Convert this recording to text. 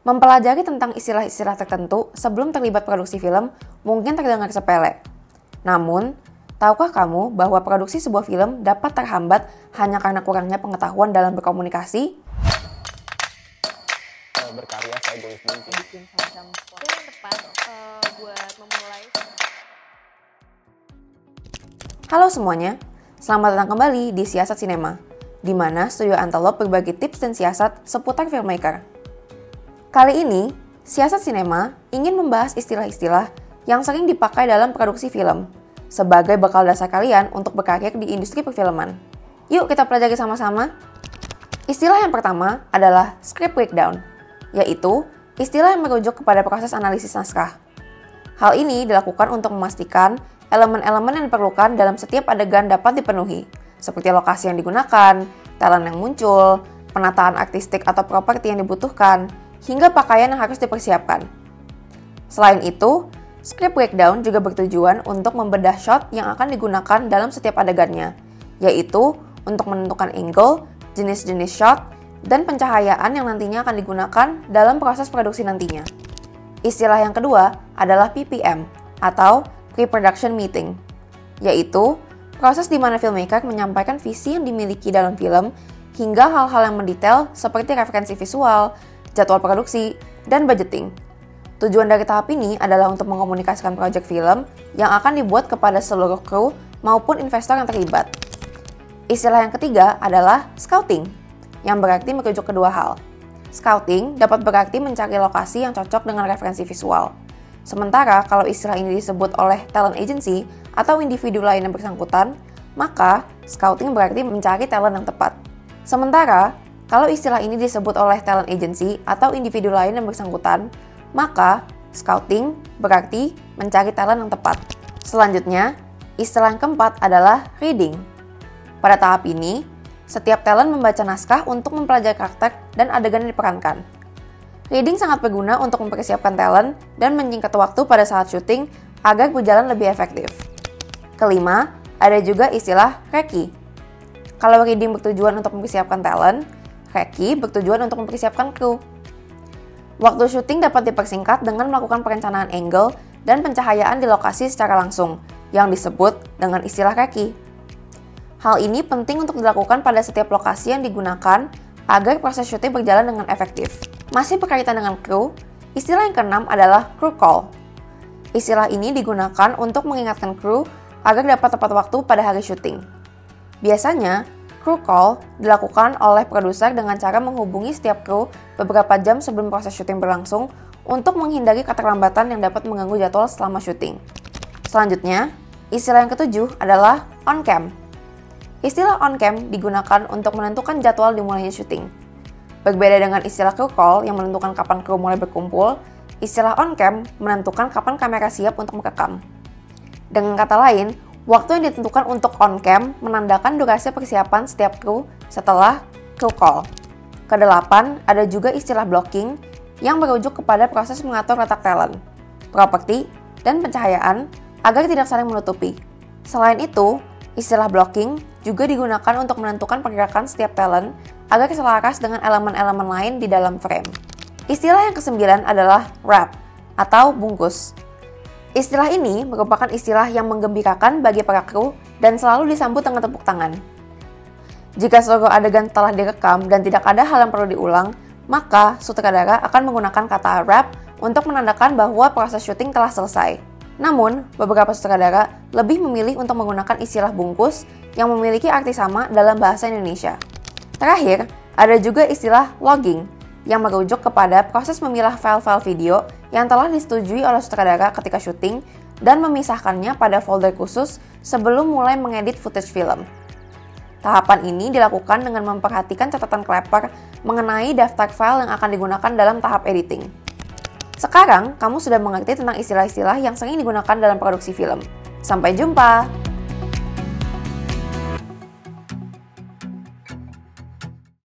Mempelajari tentang istilah-istilah tertentu sebelum terlibat produksi film mungkin terdengar sepele. Namun, tahukah kamu bahwa produksi sebuah film dapat terhambat hanya karena kurangnya pengetahuan dalam berkomunikasi? Berkarya seegois mungkin. Bikin semacam itu yang tepat buat memulai. Halo semuanya, selamat datang kembali di Siasat Sinema, di mana Studio Antelope berbagi tips dan siasat seputar filmmaker. Kali ini, Siasat Sinema ingin membahas istilah-istilah yang sering dipakai dalam produksi film, sebagai bekal dasar kalian untuk berkarya di industri perfilman. Yuk kita pelajari sama-sama. Istilah yang pertama adalah script breakdown, yaitu istilah yang merujuk kepada proses analisis naskah. Hal ini dilakukan untuk memastikan elemen-elemen yang diperlukan dalam setiap adegan dapat dipenuhi, seperti lokasi yang digunakan, talent yang muncul, penataan artistik atau properti yang dibutuhkan, hingga pakaian yang harus dipersiapkan. Selain itu, script breakdown juga bertujuan untuk membedah shot yang akan digunakan dalam setiap adegannya, yaitu untuk menentukan angle, jenis-jenis shot, dan pencahayaan yang nantinya akan digunakan dalam proses produksi nantinya. Istilah yang kedua adalah PPM, atau Pre-Production Meeting, yaitu proses di mana filmmaker menyampaikan visi yang dimiliki dalam film hingga hal-hal yang mendetail seperti referensi visual, jadwal produksi, dan budgeting. Tujuan dari tahap ini adalah untuk mengkomunikasikan proyek film yang akan dibuat kepada seluruh kru maupun investor yang terlibat. Istilah yang ketiga adalah scouting, yang berarti merujuk kedua hal. Scouting dapat berarti mencari lokasi yang cocok dengan referensi visual. Sementara kalau istilah ini disebut oleh talent agency atau individu lain yang bersangkutan, maka scouting berarti mencari talent yang tepat. Sementara kalau istilah ini disebut oleh talent agency atau individu lain yang bersangkutan, maka scouting berarti mencari talent yang tepat. Selanjutnya, istilah yang keempat adalah reading. Pada tahap ini, setiap talent membaca naskah untuk mempelajari karakter dan adegan yang diperankan. Reading sangat berguna untuk mempersiapkan talent dan menyingkat waktu pada saat syuting agar berjalan lebih efektif. Kelima, ada juga istilah recce. Kalau reading bertujuan untuk mempersiapkan talent, recce bertujuan untuk mempersiapkan kru. Waktu syuting dapat dipersingkat dengan melakukan perencanaan angle dan pencahayaan di lokasi secara langsung, yang disebut dengan istilah recce. Hal ini penting untuk dilakukan pada setiap lokasi yang digunakan agar proses syuting berjalan dengan efektif. Masih berkaitan dengan kru, istilah yang keenam adalah crew call. Istilah ini digunakan untuk mengingatkan kru agar dapat tepat waktu pada hari syuting. Biasanya, crew call dilakukan oleh produser dengan cara menghubungi setiap kru beberapa jam sebelum proses syuting berlangsung untuk menghindari keterlambatan yang dapat mengganggu jadwal selama syuting. Selanjutnya, istilah yang ketujuh adalah on-cam. Istilah on-cam digunakan untuk menentukan jadwal dimulainya syuting. Berbeda dengan istilah crew call yang menentukan kapan kru mulai berkumpul, istilah on-cam menentukan kapan kamera siap untuk merekam. Dengan kata lain, waktu yang ditentukan untuk on-cam menandakan durasi persiapan setiap kru setelah crew call. Kedelapan, ada juga istilah blocking yang merujuk kepada proses mengatur letak talent, properti, dan pencahayaan agar tidak saling menutupi. Selain itu, istilah blocking juga digunakan untuk menentukan pergerakan setiap talent agar selaras dengan elemen-elemen lain di dalam frame. Istilah yang kesembilan adalah wrap atau bungkus. Istilah ini merupakan istilah yang menggembirakan bagi para kru dan selalu disambut dengan tepuk tangan. Jika seluruh adegan telah direkam dan tidak ada hal yang perlu diulang, maka sutradara akan menggunakan kata wrap untuk menandakan bahwa proses syuting telah selesai. Namun, beberapa sutradara lebih memilih untuk menggunakan istilah bungkus yang memiliki arti sama dalam bahasa Indonesia. Terakhir, ada juga istilah logging yang merujuk kepada proses memilah file-file video yang telah disetujui oleh sutradara ketika syuting dan memisahkannya pada folder khusus sebelum mulai mengedit footage film. Tahapan ini dilakukan dengan memperhatikan catatan Clapper mengenai daftar file yang akan digunakan dalam tahap editing. Sekarang, kamu sudah mengerti tentang istilah-istilah yang sering digunakan dalam produksi film. Sampai jumpa!